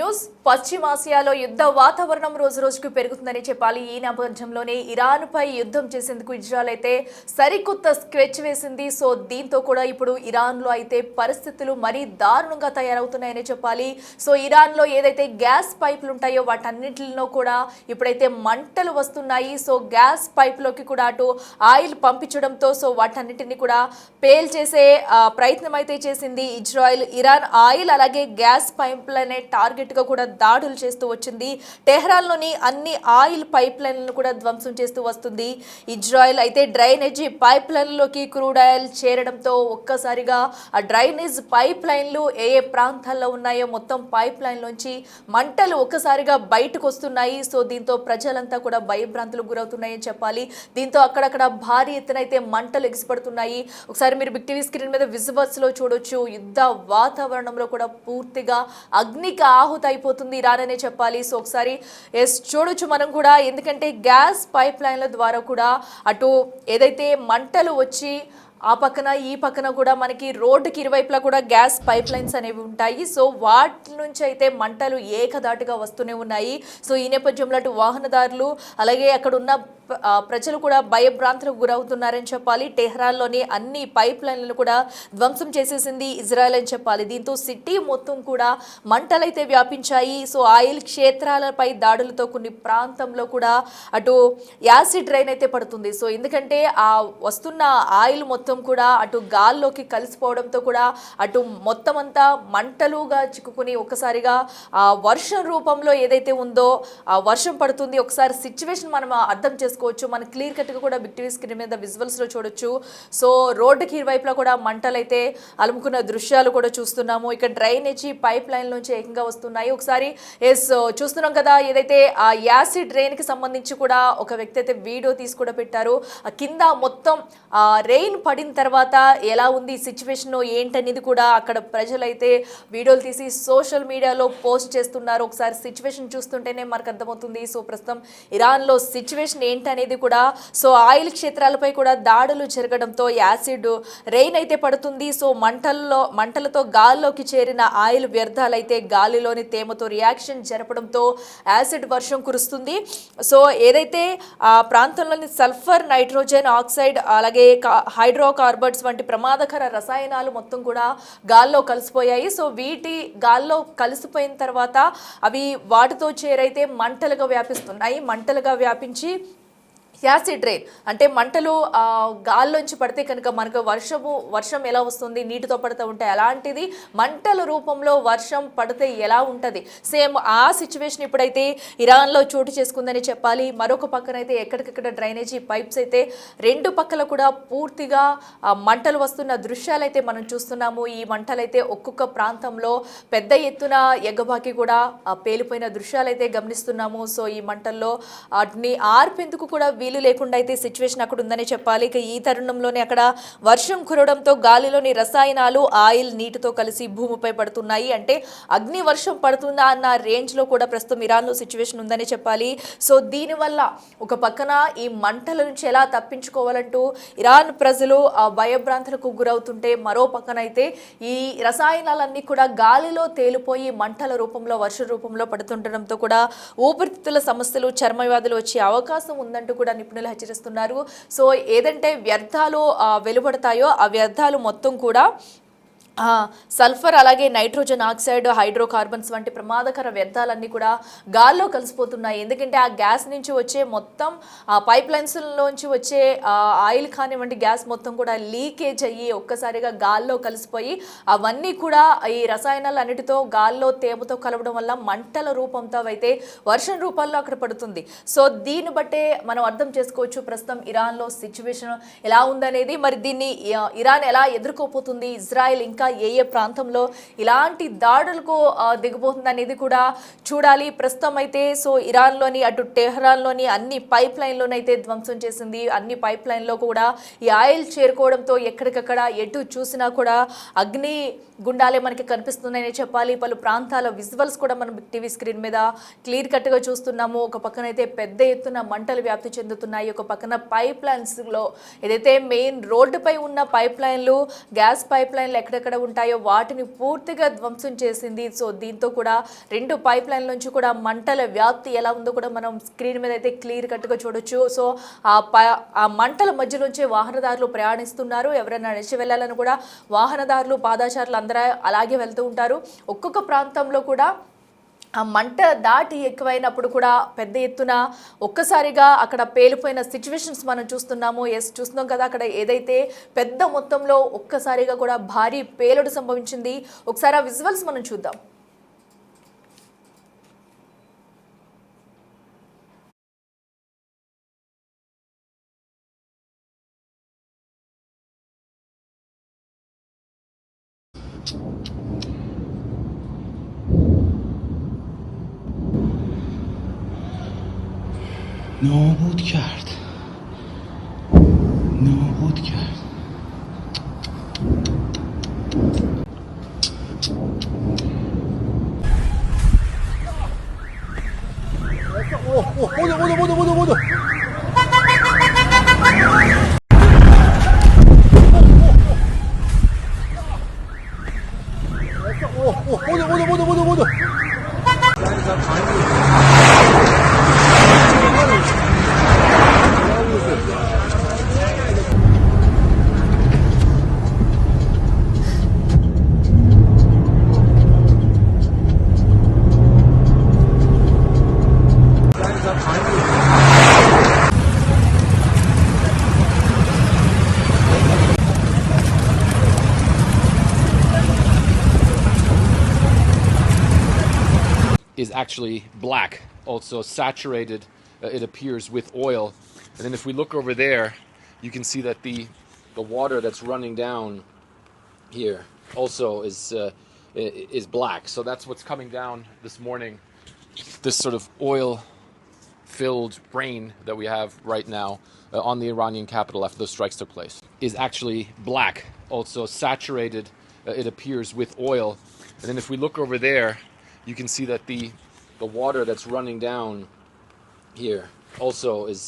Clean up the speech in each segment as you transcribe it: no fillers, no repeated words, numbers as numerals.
News పశ్చిమాసియాలో యుద్ధ వాతావరణం రోజు రోజుకు పెరుగుతుందని చెప్పాలి. ఈ నేపథ్యంలోనే ఇరాన్ పై యుద్ధం చేసేందుకు ఇజ్రాయెల్ అయితే సరికొత్త స్కెచ్ వేసింది. సో దీంతో కూడా ఇప్పుడు ఇరాన్ లో అయితే పరిస్థితులు మరీ దారుణంగా తయారవుతున్నాయని చెప్పాలి. సో ఇరాన్ లో ఏదైతే గ్యాస్ పైపులు ఉంటాయో వాటన్నిటిలో కూడా ఇప్పుడైతే మంటలు వస్తున్నాయి. సో గ్యాస్ పైప్ లోకి కూడా అటు ఆయిల్ పంపించడంతో సో వాటన్నిటిని కూడా పేల్ చేసే ప్రయత్నం అయితే చేసింది ఇజ్రాయెల్. ఇరాన్ ఆయిల్ అలాగే గ్యాస్ పైప్లనే టార్గెట్ గా కూడా దాడులు చేస్తూ వచ్చింది. టెహ్రాన్లోని అన్ని ఆయిల్ పైప్ లైన్లను కూడా ధ్వంసం చేస్తూ వస్తుంది ఇజ్రాయెల్. అయితే డ్రైనేజీ పైప్ లైన్లోకి క్రూడ్ ఆయిల్ చేరడంతో ఒక్కసారిగా ఆ డ్రైనేజ్ పైప్ లైన్లు ఏ ఏ ప్రాంతాల్లో ఉన్నాయో మొత్తం పైప్ లైన్ నుంచి మంటలు ఒక్కసారిగా బయటకు వస్తున్నాయి. సో దీంతో ప్రజలంతా కూడా భయభ్రాంతులకు గురవుతున్నాయని చెప్పాలి. దీంతో అక్కడక్కడ భారీ ఎత్తున అయితే మంటలు ఎగిసిపడుతున్నాయి. ఒకసారి మీరు బిగ్ టీవీ స్క్రీన్ మీద విజువల్స్ లో చూడొచ్చు. యుద్ధ వాతావరణంలో కూడా పూర్తిగా అగ్నికి ఆహుతి అయిపోతుంది ఇరాన్ అనే చెప్పాలి. సో ఒకసారి చూడొచ్చు మనం కూడా, ఎందుకంటే గ్యాస్ పైప్ లైన్ల ద్వారా కూడా అటు ఏదైతే మంటలు వచ్చి ఆ పక్కన ఈ పక్కన కూడా మనకి రోడ్డుకి ఇరువైపులా కూడా గ్యాస్ పైప్ లైన్స్ అనేవి ఉంటాయి. సో వాటి నుంచి అయితే మంటలు ఏకదాటిగా వస్తూనే ఉన్నాయి. సో ఈ నేపథ్యంలో అటు వాహనదారులు అలాగే అక్కడ ఉన్న ప్రజలు కూడా భయభ్రాంతులకు గురవుతున్నారని చెప్పాలి. టెహ్రాన్లోని అన్ని పైప్ లైన్లను కూడా ధ్వంసం చేసేసింది ఇజ్రాయెల్ అని చెప్పాలి. దీంతో సిటీ మొత్తం కూడా మంటలైతే వ్యాపించాయి. సో ఆయిల్ క్షేత్రాలపై దాడులతో కొన్ని ప్రాంతంలో కూడా అటు యాసిడ్ రైన్ అయితే పడుతుంది. సో ఎందుకంటే ఆ వస్తున్న ఆయిల్ మొత్తం కూడా అటు గాల్లోకి కలిసిపోవడంతో కూడా అటు మొత్తం అంతా మంటలుగా చిక్కుకుని ఒక్కసారిగా ఆ వర్షం రూపంలో ఏదైతే ఉందో ఆ వర్షం పడుతుంది. ఒకసారి సిచ్యువేషన్ మనం అర్థం చేసుకోవచ్చు. మన క్లియర్ కట్గా కూడా బిగ్ టీవీ స్క్రీన్ మీద విజువల్స్ లో చూడొచ్చు. సో రోడ్డుకి ఇరువైపులా కూడా మంటలైతే అలుముకున్న దృశ్యాలు కూడా చూస్తున్నాము. ఇక డ్రైనేజీ పైప్ లైన్ నుంచి ఏకంగా వస్తున్నాయి. ఒకసారి చూస్తున్నాం కదా, ఏదైతే ఆ యాసిడ్ రెయిన్ కి సంబంధించి కూడా ఒక వ్యక్తి అయితే వీడియో తీసి కూడా పెట్టారు. కింద మొత్తం రెయిన్ పడిన తర్వాత ఎలా ఉంది సిచ్యువేషన్ ఏంటనేది కూడా అక్కడ ప్రజలైతే వీడియోలు తీసి సోషల్ మీడియాలో పోస్ట్ చేస్తున్నారు. ఒకసారి సిచ్యువేషన్ చూస్తుంటేనే మనకు అర్థమవుతుంది. సో ప్రస్తుతం ఇరాన్లో సిచ్యువేషన్ ఏంటనేది కూడా. సో ఆయిల్ క్షేత్రాలపై కూడా దాడులు జరగడంతో యాసిడ్ రెయిన్ అయితే పడుతుంది. సో మంటలతో గాల్లోకి చేరిన ఆయిల్ వ్యర్థాలు అయితే గాలిలోని తేమతో రియాక్షన్ జరపడంతో యాసిడ్ వర్షం కురుస్తుంది. సో ఏదైతే ఆ ప్రాంతంలోని సల్ఫర్, నైట్రోజన్ ఆక్సైడ్ అలాగే హైడ్రోకార్బన్స్ వంటి ప్రమాదకర రసాయనాలు మొత్తం కూడా గాల్లో కలిసిపోయాయి. సో వీటి గాల్లో కలిసిపోయిన తర్వాత అవి వాటితో చేరైతే మంటలుగా వ్యాపిస్తున్నాయి. మంటలుగా వ్యాపించి యాసిడ్ రెయిన్ అంటే మంటలు గాల్లోంచి పడితే కనుక మనకు వర్షం ఎలా వస్తుంది, నీటితో పడుతూ ఉంటే అలాంటిది మంటల రూపంలో వర్షం పడితే ఎలా ఉంటుంది, సేమ్ ఆ సిచ్యువేషన్ ఇప్పుడైతే ఇరాన్లో చోటు చేసుకుందని చెప్పాలి. మరొక పక్కన అయితే ఎక్కడికక్కడ డ్రైనేజీ పైప్స్ అయితే రెండు పక్కల కూడా పూర్తిగా మంటలు వస్తున్న దృశ్యాలు అయితే మనం చూస్తున్నాము. ఈ మంటలైతే ఒక్కొక్క ప్రాంతంలో పెద్ద ఎత్తున ఎగబాకి కూడా పేలిపోయిన దృశ్యాలు అయితే గమనిస్తున్నాము. సో ఈ మంటల్లో వాటిని ఆర్పేందుకు కూడా వీలు లేకుండా అయితే సిచ్యువేషన్ అక్కడ ఉందని చెప్పాలి. ఇక ఈ తరుణంలోనే అక్కడ వర్షం కురవడంతో గాలిలోని రసాయనాలు ఆయిల్ నీటితో కలిసి భూమిపై పడుతున్నాయి. అంటే అగ్ని వర్షం పడుతుందా అన్న రేంజ్ లో కూడా ప్రస్తుతం ఇరాన్లో సిచ్యువేషన్ ఉందని చెప్పాలి. సో దీనివల్ల ఒక పక్కన ఈ మంటల నుంచి ఎలా తప్పించుకోవాలంటూ ఇరాన్ ప్రజలు భయభ్రాంతులకు గురవుతుంటే, మరో పక్కన అయితే ఈ రసాయనాలన్నీ కూడా గాలిలో తేలిపోయి మంటల రూపంలో వర్ష రూపంలో పడుతుండడంతో కూడా ఊపిరితిత్తుల సమస్యలు, చర్మ వ్యాధులు వచ్చే అవకాశం ఉందంటూ కూడా నిపుణులు హెచ్చరిస్తున్నారు. సో ఏదంటే వ్యర్థాలు వెలువడతాయో ఆ వ్యర్థాలు మొత్తం కూడా సల్ఫర్ అలాగే నైట్రోజన్ ఆక్సైడ్, హైడ్రోకార్బన్స్ వంటి ప్రమాదకర వ్యర్థాలన్నీ కూడా గాల్లో కలిసిపోతున్నాయి. ఎందుకంటే ఆ గ్యాస్ నుంచి వచ్చే మొత్తం పైప్ లైన్స్లోంచి వచ్చే ఆయిల్ కానివ్వండి గ్యాస్ మొత్తం కూడా లీకేజ్ అయ్యి ఒక్కసారిగా గాల్లో కలిసిపోయి అవన్నీ కూడా ఈ రసాయనాలు అన్నిటితో గాల్లో తేమతో కలవడం వల్ల మంటల రూపంతో అయితే వర్షం రూపాల్లో అక్కడ పడుతుంది. సో దీన్ని బట్టే మనం అర్థం చేసుకోవచ్చు ప్రస్తుతం ఇరాన్లో సిచ్యువేషన్ ఎలా ఉందనేది. మరి దీన్ని ఇరాన్ ఎలా ఎదుర్కోపోతుంది, ఇజ్రాయెల్ ఇంకా ఏ ప్రాంతంలో ఇలాంటి దాడులకు దిగబోతుంది అనేది కూడా చూడాలి. ప్రస్తుతం అయితే సో ఇరాన్లోని అటు టెహ్రాన్లోని అన్ని పైప్ లైన్లోనైతే ధ్వంసం చేసింది. అన్ని పైప్ లైన్లో కూడా ఈ ఆయిల్ చేరుకోవడంతో ఎక్కడికక్కడ ఎటు చూసినా కూడా అగ్ని గుండాలే మనకి కనిపిస్తున్నాయని చెప్పాలి. పలు ప్రాంతాల విజువల్స్ కూడా మనం టీవీ స్క్రీన్ మీద క్లియర్ కట్గా చూస్తున్నాము. ఒక పక్కన అయితే పెద్ద ఎత్తున మంటలు వ్యాప్తి చెందుతున్నాయి. ఒక పక్కన పైప్ లైన్స్లో ఏదైతే మెయిన్ రోడ్డుపై ఉన్న పైప్ లైన్లు, గ్యాస్ పైప్ లైన్లు ఎక్కడెక్కడ ఎక్కడెక్కడ ఉంటాయో వాటిని పూర్తిగా ధ్వంసం చేసింది. సో దీంతో కూడా 2 పైప్ లైన్ల నుంచి కూడా మంటల వ్యాప్తి ఎలా ఉందో కూడా మనం స్క్రీన్ మీద అయితే క్లియర్ కట్గా చూడొచ్చు. సో ఆ మంటల మధ్యలోంచే వాహనదారులు ప్రయాణిస్తున్నారు. ఎవరైనా నడిచి వెళ్ళాలని కూడా వాహనదారులు పాదాచారులు అందరూ అలాగే వెళ్తూ ఉంటారు. ఒక్కొక్క ప్రాంతంలో కూడా ఆ మంట దాటి ఎక్కువైనప్పుడు కూడా పెద్ద ఎత్తున ఒక్కసారిగా అక్కడ పేలిపోయిన సిచ్యువేషన్స్ మనం చూస్తున్నాము. చూస్తున్నాం కదా, అక్కడ ఏదైతే పెద్ద మొత్తంలో ఒక్కసారిగా కూడా భారీ పేలుడు సంభవించింది. ఒకసారి ఆ విజువల్స్ మనం చూద్దాం. نابود کرد. نابود کرد. بدو is actually black, also saturated, it appears, with oil. And then if we look over there, you can see that the water that's running down here also is black. So that's what's coming down this morning. This sort of oil-filled rain that we have right now on the Iranian capital after those strikes took place is actually black, also saturated, it appears, with oil. And then if we look over there, you can see that the water that's running down here also is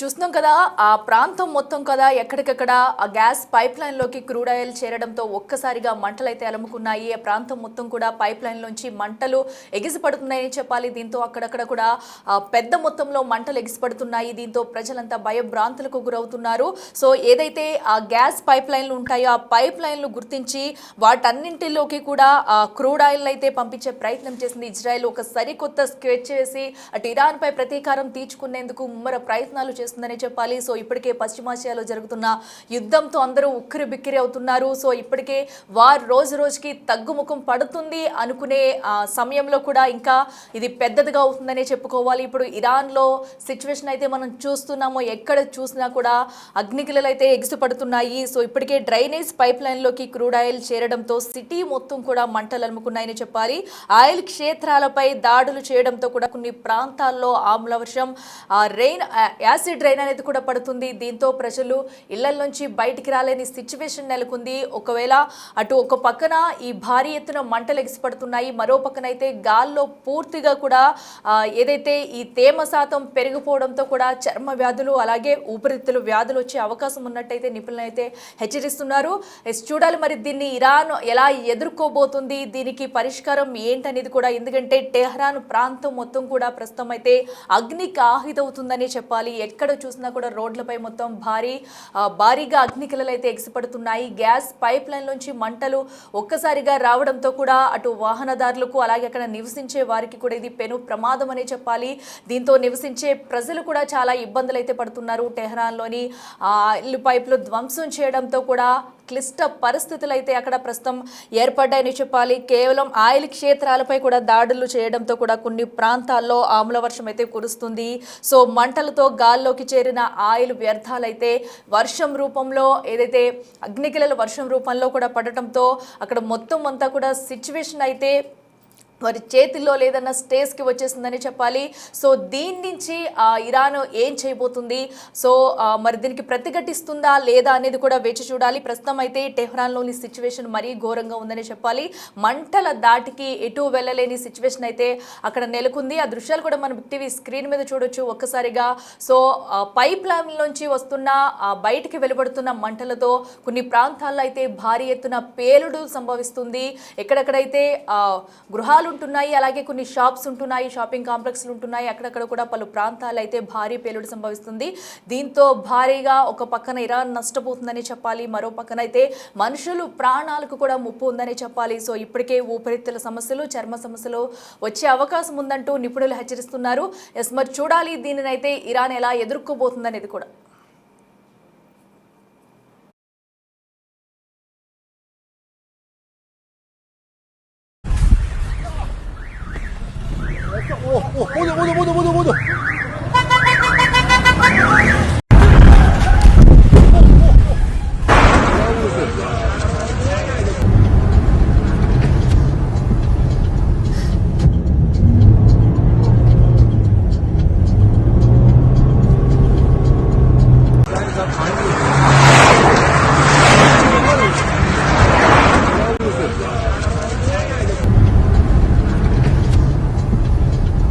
చూస్తున్నాం కదా, ఆ ప్రాంతం మొత్తం కదా ఎక్కడికక్కడ ఆ gas pipe line లోకి crude oil చేరడంతో ఒక్కసారిగా మంటలు అయితే అలముకున్నాయి. ఆ ప్రాంతం మొత్తం కూడా పైప్ లైన్ లోంచి మంటలు ఎగిసిపడుతున్నాయని చెప్పాలి. దీంతో అక్కడక్కడ కూడా పెద్ద మొత్తంలో మంటలు ఎగిసిపడుతున్నాయి. దీంతో ప్రజలంతా భయభ్రాంతులకు గురవుతున్నారు. సో ఏదైతే ఆ గ్యాస్ పైప్ లైన్లు ఉంటాయో ఆ పైప్ లైన్లు గుర్తించి వాటన్నింటిలోకి కూడా క్రూడ్ ఆయిల్ అయితే పంపించే ప్రయత్నం చేసింది ఇజ్రాయెల్. ఒక సరికొత్త స్కెచ్ వేసి అటు ఇరాన్ పై ప్రతీకారం తీర్చుకునేందుకు ముమ్మర ప్రయత్నాలు చేస్తుందని చెప్పాలి. సో ఇప్పటికే పశ్చిమాసియాలో జరుగుతున్న యుద్ధంతో అందరూ ఉక్కిరి బిక్కిరి అవుతున్నారు. సో ఇప్పటికే వార్ రోజు రోజుకి తగ్గుముఖం పడుతుంది అనుకునే సమయంలో కూడా ఇంకా ఇది పెద్దదిగా అవుతుందనే చెప్పుకోవాలి. ఇప్పుడు ఇరాన్లో సిచ్యువేషన్ అయితే మనం చూస్తున్నాము. ఎక్కడ చూసినా కూడా అగ్నికిలలు అయితే ఎగిసిపడుతున్నాయి. సో ఇప్పటికే డ్రైనేజ్ పైప్ లైన్లోకి క్రూడ్ ఆయిల్ చేరడంతో సిటీ మొత్తం కూడా మంటలు అలుముకున్నాయని చెప్పాలి. ఆయిల్ క్షేత్రాలపై దాడులు చేయడంతో కూడా కొన్ని ప్రాంతాల్లో ఆమ్ల వర్షం, యాసిడ్ రైన్ అనేది కూడా పడుతుంది. దీంతో ప్రజలు ఇళ్ల నుంచి బయటికి రాలేని సిచ్యువేషన్ నెలకొంది. ఒకవేళ అటు ఒక పక్కన ఈ భారీ ఎత్తున మంటలు ఎగిసిపడుతున్నాయి, మరో పక్కన అయితే గాల్లో పూర్తిగా కూడా ఏదైతే ఈ తేమ శాతం పెరిగిపోవడంతో కూడా చర్మ వ్యాధులు అలాగే ఊపిరితిత్తుల వ్యాధులు వచ్చే అవకాశం ఉన్నట్టయితే నిపుణులు అయితే హెచ్చరిస్తున్నారు. చూడాలి మరి దీన్ని ఇరాన్ ఎలా ఎదుర్కోబోతుంది, దీనికి పరిష్కారం ఏంటనేది కూడా. ఎందుకంటే టెహ్రాన్ ప్రాంతం మొత్తం కూడా ప్రస్తుతం అయితే అగ్నికి ఆహితవుతుందని చెప్పాలి. ఎక్కడ చూసినా కూడా రోడ్లపై మొత్తం భారీగా అగ్నికిలలు అయితే ఎగిసిపడుతున్నాయి. గ్యాస్ పైప్ లైన్ నుంచి మంటలు ఒక్కసారిగా రావడంతో కూడా అటు వాహనదారులకు అలాగే అక్కడ నివసించే వారికి కూడా ఇది పెను ప్రమాదం అనే చెప్పాలి. దీంతో నివసించే ప్రజలు కూడా చాలా ఇబ్బందులు అయితే పడుతున్నారు. టెహ్రాన్లోని ఇల్లు పైపులు ధ్వంసం చేయడంతో కూడా క్లిష్ట పరిస్థితులు అయితే అక్కడ ప్రస్తుతం ఏర్పడ్డాయని చెప్పాలి. కేవలం ఆయిల్ క్షేత్రాలపై కూడా దాడులు చేయడంతో కూడా కొన్ని ప్రాంతాల్లో ఆమ్ల వర్షం అయితే కురుస్తుంది. సో మంటలతో గాల్లోకి చేరిన ఆయిల్ వ్యర్థాలైతే వర్షం రూపంలో ఏదైతే అగ్నికిలల వర్షం రూపంలో కూడా పడటంతో అక్కడ మొత్తం అంతా కూడా సిచ్యువేషన్ అయితే వారి చేతిల్లో లేదన్న స్టేజ్కి వచ్చేసిందని చెప్పాలి. సో దీని నుంచి ఇరాన్ ఏం చేయబోతుంది, సో మరి దీనికి ప్రతిఘటిస్తుందా లేదా అనేది కూడా వేచి చూడాలి. ప్రస్తుతం అయితే టెహ్రాన్లోని సిచ్యువేషన్ మరీ ఘోరంగా ఉందని చెప్పాలి. మంటల దాటికి ఎటు వెళ్ళలేని సిచ్యువేషన్ అయితే అక్కడ నెలకొంది. ఆ దృశ్యాలు కూడా మనం టీవీ స్క్రీన్ మీద చూడొచ్చు ఒక్కసారిగా. సో పైప్ లైన్ నుంచి వస్తున్న బయటికి వెలువడుతున్న మంటలతో కొన్ని ప్రాంతాల్లో అయితే భారీ ఎత్తున పేలుడు సంభవిస్తుంది. ఎక్కడెక్కడైతే గృహాలు ఉంటున్నాయి, అలాగే కొన్ని షాప్స్ ఉంటున్నాయి, షాపింగ్ కాంప్లెక్స్లు ఉంటున్నాయి, అక్కడక్కడ కూడా పలు ప్రాంతాలు అయితే భారీ పేలుడు సంభవిస్తుంది. దీంతో భారీగా ఒక పక్కన ఇరాన్ నష్టపోతుందని చెప్పాలి, మరో పక్కన అయితే మనుషులు ప్రాణాలకు కూడా ముప్పు ఉందని చెప్పాలి. సో ఇప్పటికే ఊపిరితిత్తుల సమస్యలు, చర్మ సమస్యలు వచ్చే అవకాశం ఉందంటూ నిపుణులు హెచ్చరిస్తున్నారు. మరి చూడాలి దీనినైతే ఇరాన్ ఎలా ఎదుర్కోబోతుందనేది కూడా. 모두.